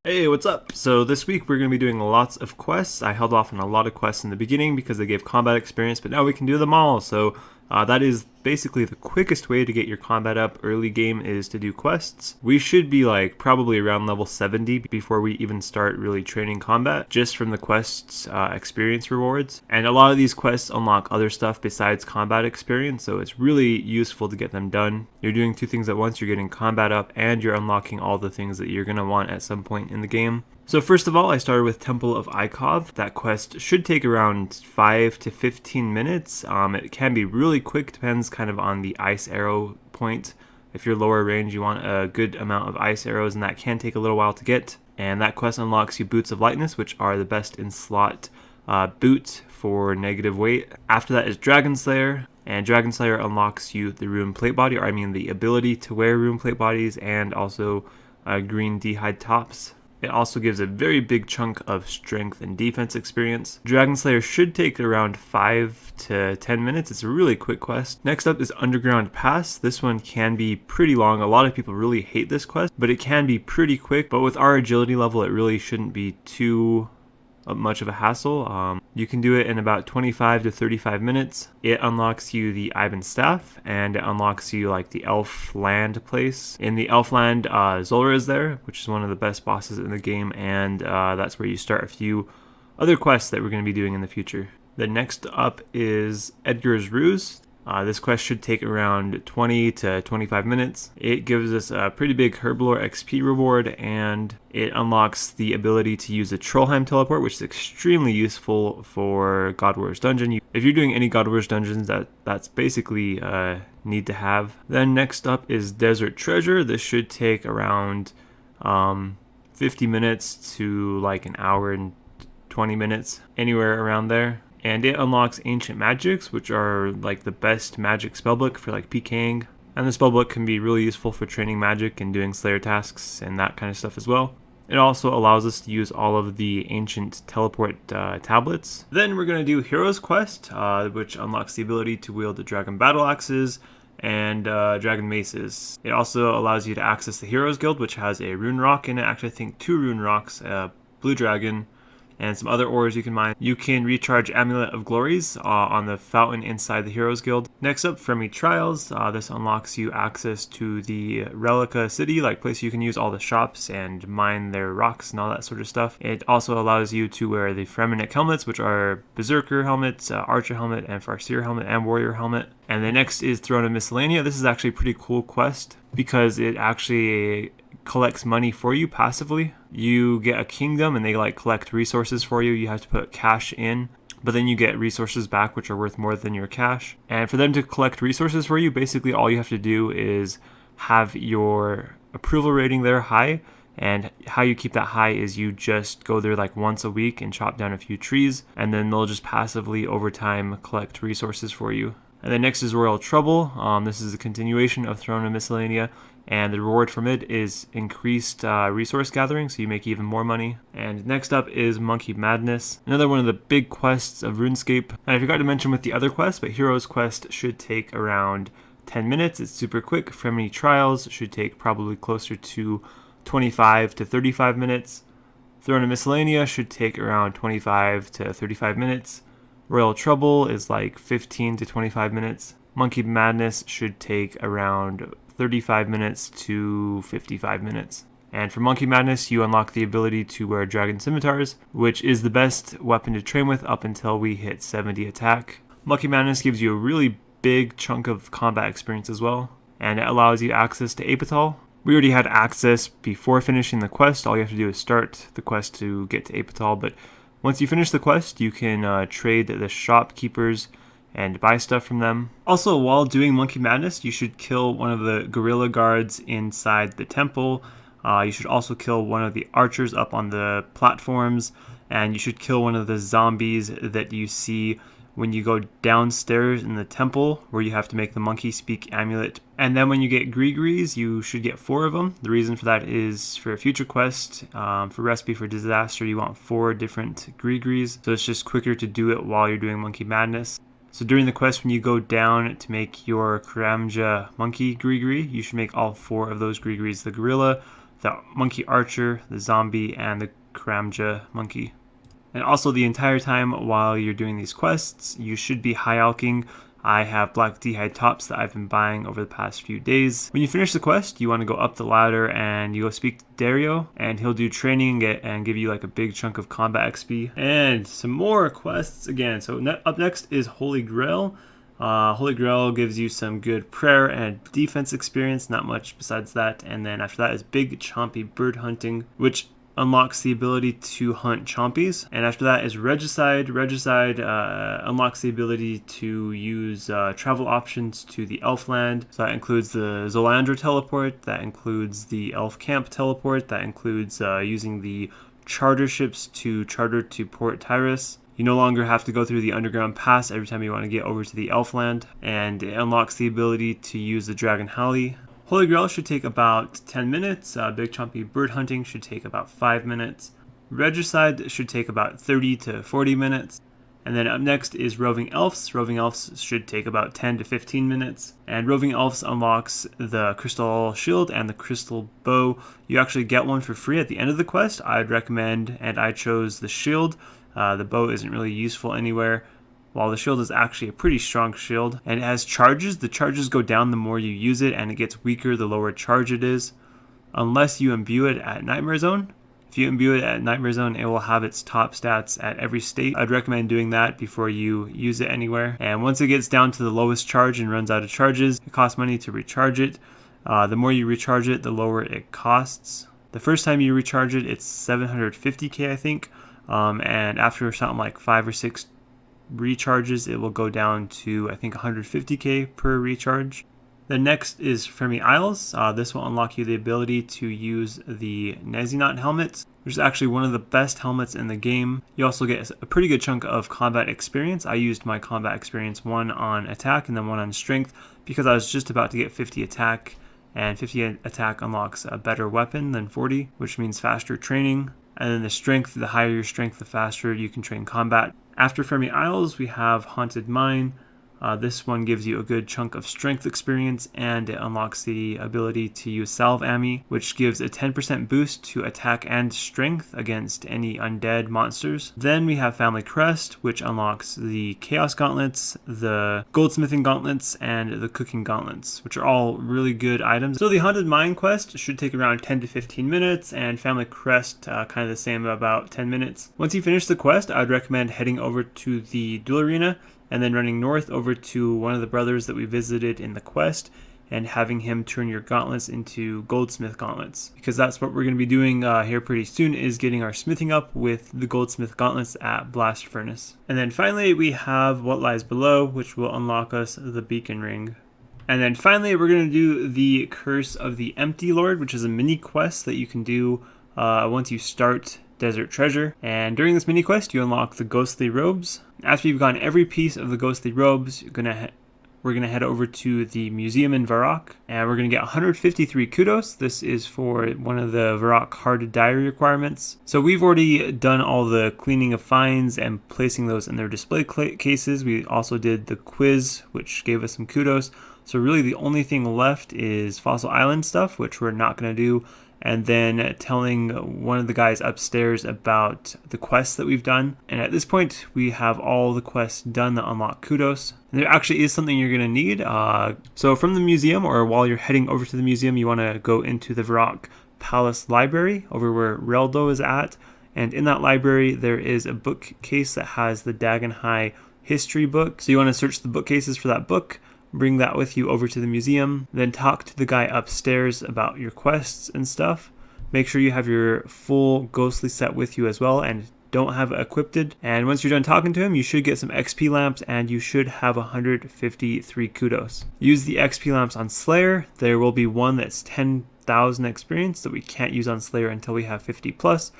Hey, what's up? So this week we're going to be doing lots of quests. I held off on a lot of quests in the beginning because they gave combat experience, but now we can do them all. So that is basically the quickest way to get your combat up early game is to do quests. We should be like probably around level 70 before we even start really training combat, just from the quests experience rewards. And a lot of these quests unlock other stuff besides combat experience, so it's really useful to get them done. You're doing two things at once. You're getting combat up and you're unlocking all the things that you're going to want at some point in the game. So first of all, I started with Temple of Ikov. That quest should take around 5 to 15 minutes. It can be really quick, depends kind of on the ice arrow point. If you're lower range, you want a good amount of ice arrows, and that can take a little while to get. And that quest unlocks you Boots of Lightness, which are the best in slot boot for negative weight. After that is Dragon Slayer. And Dragon Slayer unlocks you the Rune Plate Body, or I mean the ability to wear Rune Plate Bodies, and also green D-hide tops. It also gives a very big chunk of strength and defense experience. Dragon Slayer should take around 5 to 10 minutes. It's a really quick quest. Next up is Underground Pass. This one can be pretty long. A lot of people really hate this quest, but it can be pretty quick. But with our agility level, it really shouldn't be too much of a hassle. You can do it in about 25 to 35 minutes. It unlocks you the Ivan Staff, and it unlocks you like the Elfland place. In the Elfland, Zulrah is there, which is one of the best bosses in the game, and that's where you start a few other quests that we're going to be doing in the future. The next up is Edgar's Ruse. This quest should take around 20 to 25 minutes. It gives us a pretty big Herblore XP reward, and it unlocks the ability to use a Trollheim teleport, which is extremely useful for God Warrior's Dungeon. If you're doing any God Warrior's Dungeons, that's basically need to have. Then next up is Desert Treasure. This should take around 50 minutes to like an hour and 20 minutes, anywhere around there. And it unlocks Ancient Magics, which are like the best magic spellbook for like PKing. And the spellbook can be really useful for training magic and doing Slayer tasks and that kind of stuff as well. It also allows us to use all of the ancient teleport tablets. Then we're going to do Hero's Quest, which unlocks the ability to wield the dragon battle axes and dragon maces. It also allows you to access the Heroes Guild, which has a rune rock in it. Actually, I think 2 rune rocks, blue dragon, and some other ores you can mine. You can recharge Amulet of Glories on the fountain inside the Heroes Guild. Next up, Fremennik Trials. This unlocks you access to the Relica City, like place you can use all the shops and mine their rocks and all that sort of stuff. It also allows you to wear the Fremennik helmets, which are Berserker helmet, Archer helmet, and Farseer helmet, and Warrior helmet. And the next is Throne of Miscellanea. This is actually a pretty cool quest because it actually collects money for you passively. You get a kingdom and they like collect resources for you. You have to put cash in, but then you get resources back which are worth more than your cash. And for them to collect resources for you, basically all you have to do is have your approval rating there high. And how you keep that high is you just go there like once a week and chop down a few trees, and then they'll just passively over time collect resources for you. And then next is Royal Trouble. This is a continuation of Throne of Miscellanea, and the reward from it is increased resource gathering, so you make even more money. And next up is Monkey Madness, another one of the big quests of RuneScape. And I forgot to mention with the other quest, but Hero's Quest should take around 10 minutes. It's super quick. Fremennik Trials should take probably closer to 25 to 35 minutes. Throne of Miscellanea should take around 25 to 35 minutes. Royal Trouble is like 15 to 25 minutes. Monkey Madness should take around 35 minutes to 55 minutes. And for Monkey Madness, you unlock the ability to wear Dragon Scimitars, which is the best weapon to train with up until we hit 70 attack. Monkey Madness gives you a really big chunk of combat experience as well, and it allows you access to Apotal. We already had access before finishing the quest. All you have to do is start the quest to get to Apotal, but once you finish the quest, you can trade the shopkeepers and buy stuff from them. Also, while doing Monkey Madness, you should kill one of the gorilla guards inside the temple. You should also kill one of the archers up on the platforms, and you should kill one of the zombies that you see when you go downstairs in the temple, where you have to make the monkey speak amulet. And then when you get Grigris, you should get 4 of them. The reason for that is for a future quest, for Recipe for Disaster, you want 4 different Grigris, so it's just quicker to do it while you're doing Monkey Madness. So during the quest, when you go down to make your Karamja monkey Grigri, you should make all 4 of those Grigris: the gorilla, the monkey archer, the zombie, and the Kramja monkey. And also the entire time while you're doing these quests, you should be high alching. I have black d'hide tops that I've been buying over the past few days. When you finish the quest, you want to go up the ladder and you go speak to Dario, and he'll do training and give you like a big chunk of combat XP. And some more quests again. So up next is Holy Grail. Holy Grail gives you some good prayer and defense experience, not much besides that. And then after that is Big Chompy Bird Hunting, which unlocks the ability to hunt chompies. And after that is Regicide. Regicide unlocks the ability to use travel options to the Elfland. So that includes the Zolandra teleport, that includes the Elf Camp teleport, that includes using the charter ships to charter to Port Tyrus. You no longer have to go through the underground pass every time you want to get over to the Elfland, and it unlocks the ability to use the Dragon Halley. Holy Grail should take about 10 minutes. Big Chompy Bird Hunting should take about 5 minutes. Regicide should take about 30 to 40 minutes. And then up next is Roving Elves. Roving Elves should take about 10 to 15 minutes. And Roving Elves unlocks the Crystal Shield and the Crystal Bow. You actually get one for free at the end of the quest. I'd recommend, and I chose the Shield. The bow isn't really useful anywhere, while the shield is actually a pretty strong shield. And it has charges. The charges go down the more you use it, and it gets weaker the lower charge it is, unless you imbue it at Nightmare Zone. If you imbue it at Nightmare Zone, it will have its top stats at every state. I'd recommend doing that before you use it anywhere. And once it gets down to the lowest charge and runs out of charges, it costs money to recharge it. The more you recharge it, the lower it costs. The first time you recharge it, it's 750k, I think. And after something like 5 or 6 recharges, it will go down to I think 150k per recharge. The next is Fermi Isles. This will unlock you the ability to use the Nezinot helmet, which is actually one of the best helmets in the game. You also get a pretty good chunk of combat experience. I used my combat experience 1 on attack and then 1 on strength because I was just about to get 50 attack, and 50 attack unlocks a better weapon than 40, which means faster training. And then the strength, the higher your strength, the faster you can train combat. After Fermi Isles, we have Haunted Mine. This one gives you a good chunk of strength experience, and it unlocks the ability to use Salve Ami, which gives a 10% boost to attack and strength against any undead monsters. Then we have Family Crest, which unlocks the Chaos Gauntlets, the Goldsmithing Gauntlets, and the Cooking Gauntlets, which are all really good items. So the Haunted Mine quest should take around 10 to 15 minutes, and Family Crest kind of the same, about 10 minutes. Once you finish the quest, I'd recommend heading over to the Duel Arena, and then running north over to one of the brothers that we visited in the quest and having him turn your gauntlets into goldsmith gauntlets, because that's what we're going to be doing here pretty soon, is getting our smithing up with the goldsmith gauntlets at Blast Furnace. And then finally we have What Lies Below, which will unlock us the beacon ring. And then finally we're going to do the Curse of the Empty Lord, which is a mini quest that you can do once you start Desert Treasure. And during this mini quest you unlock the ghostly robes. After you've gotten every piece of the ghostly robes, we're gonna head over to the museum in Varrock, and we're gonna get 153 kudos. This is for one of the Varrock hard diary requirements. So we've already done all the cleaning of finds and placing those in their display cases. We also did the quiz, which gave us some kudos. So really the only thing left is Fossil Island stuff, which we're not gonna do, and then telling one of the guys upstairs about the quests that we've done. And at this point, we have all the quests done that unlock kudos. And there actually is something you're going to need. So from the museum, or while you're heading over to the museum, you want to go into the Varrock Palace Library, over where Reldo is at. And in that library, there is a bookcase that has the Dagon High history book. So you want to search the bookcases for that book, bring that with you over to the museum, then talk to the guy upstairs about your quests and stuff. Make sure you have your full ghostly set with you as well, and don't have it equipped. And once you're done talking to him, you should get some XP lamps, and you should have 153 kudos. Use the XP lamps on Slayer. There will be one that's 10,000 experience that we can't use on Slayer until we have 50 plus,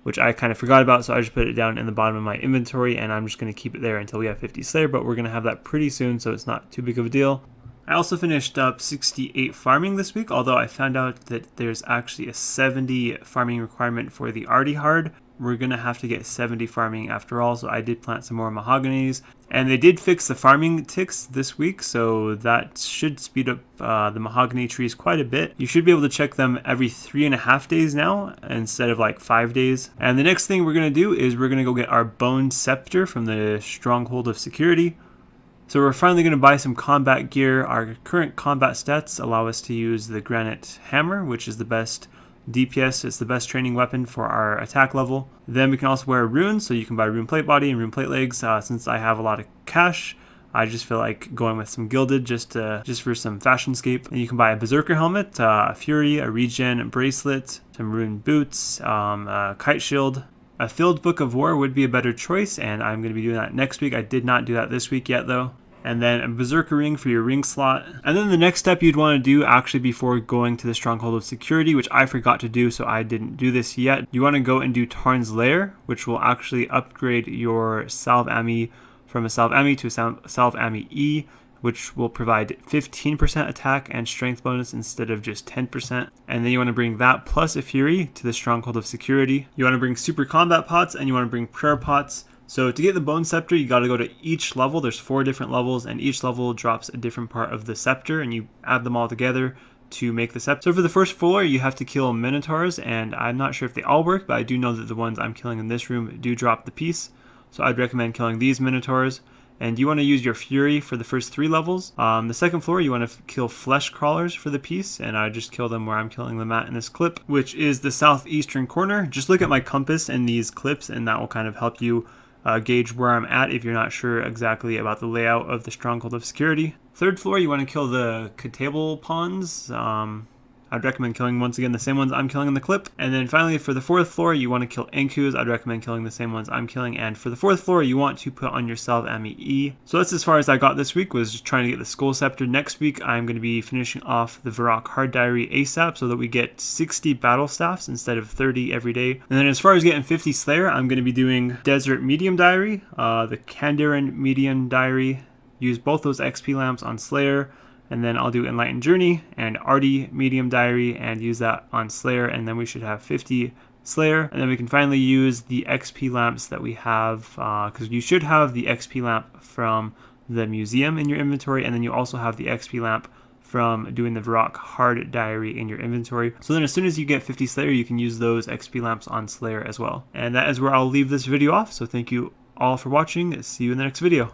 which I kind of forgot about, so I just put it down in the bottom of my inventory, and I'm just going to keep it there until we have 50 Slayer, but we're going to have that pretty soon, so it's not too big of a deal. I also finished up 68 farming this week, although I found out that there's actually a 70 farming requirement for the arty hard. We're going to have to get 70 farming after all, so I did plant some more mahoganies. And they did fix the farming ticks this week, so that should speed up the mahogany trees quite a bit. You should be able to check them every 3.5 days now, instead of like 5 days. And the next thing we're going to do is we're going to go get our bone scepter from the stronghold of security. So we're finally going to buy some combat gear. Our current combat stats allow us to use the granite hammer, which is the best DPS. It's the best training weapon for our attack level. Then we can also wear runes, so you can buy rune plate body and rune plate legs. Since I have a lot of cash, I just feel like going with some gilded just for some fashionscape. And you can buy a berserker helmet, a fury, a regen bracelet, some rune boots, a kite shield. A filled book of war would be a better choice, and I'm going to be doing that next week. I did not do that this week yet though. And then a berserker ring for your ring slot. And then the next step you'd want to do actually before going to the stronghold of security, which I forgot to do, so I didn't do this yet. You want to go and do Tarn's Lair, which will actually upgrade your Salve Ami from a Salve Ami to a Salve Ami E, which will provide 15% attack and strength bonus instead of just 10%. And then you want to bring that plus a fury to the stronghold of security. You want to bring super combat pots, and you want to bring prayer pots. So to get the bone scepter, you got to go to each level. There's 4 different levels, and each level drops a different part of the scepter, and you add them all together to make the scepter. So for the first floor, you have to kill minotaurs, and I'm not sure if they all work, but I do know that the ones I'm killing in this room do drop the piece. So I'd recommend killing these minotaurs. And you want to use your fury for the first 3 levels. The second floor, you want to kill flesh crawlers for the piece, and I just kill them where I'm killing them at in this clip, which is the southeastern corner. Just look at my compass in these clips, and that will kind of help you gauge where I'm at if you're not sure exactly about the layout of the stronghold of security. Third floor, you want to kill the table pawns. I'd recommend killing, once again, the same ones I'm killing in the clip. And then finally, for the 4th floor, you want to kill Enkus. I'd recommend killing the same ones I'm killing. And for the 4th floor, you want to put on your Salve Ami E. So that's as far as I got this week, was just trying to get the Skull Scepter. Next week, I'm going to be finishing off the Varrock Hard Diary ASAP so that we get 60 battle staffs instead of 30 every day. And then as far as getting 50 Slayer, I'm going to be doing Desert Medium Diary, the Kandarin Medium Diary. Use both those XP lamps on Slayer. And then I'll do Enlightened Journey and Arty Medium Diary and use that on Slayer, and then we should have 50 Slayer. And then we can finally use the XP lamps that we have, because you should have the XP lamp from the museum in your inventory, and then you also have the XP lamp from doing the Varrock Hard Diary in your inventory. So then as soon as you get 50 Slayer, you can use those XP lamps on Slayer as well. And that is where I'll leave this video off, so thank you all for watching. See you in the next video.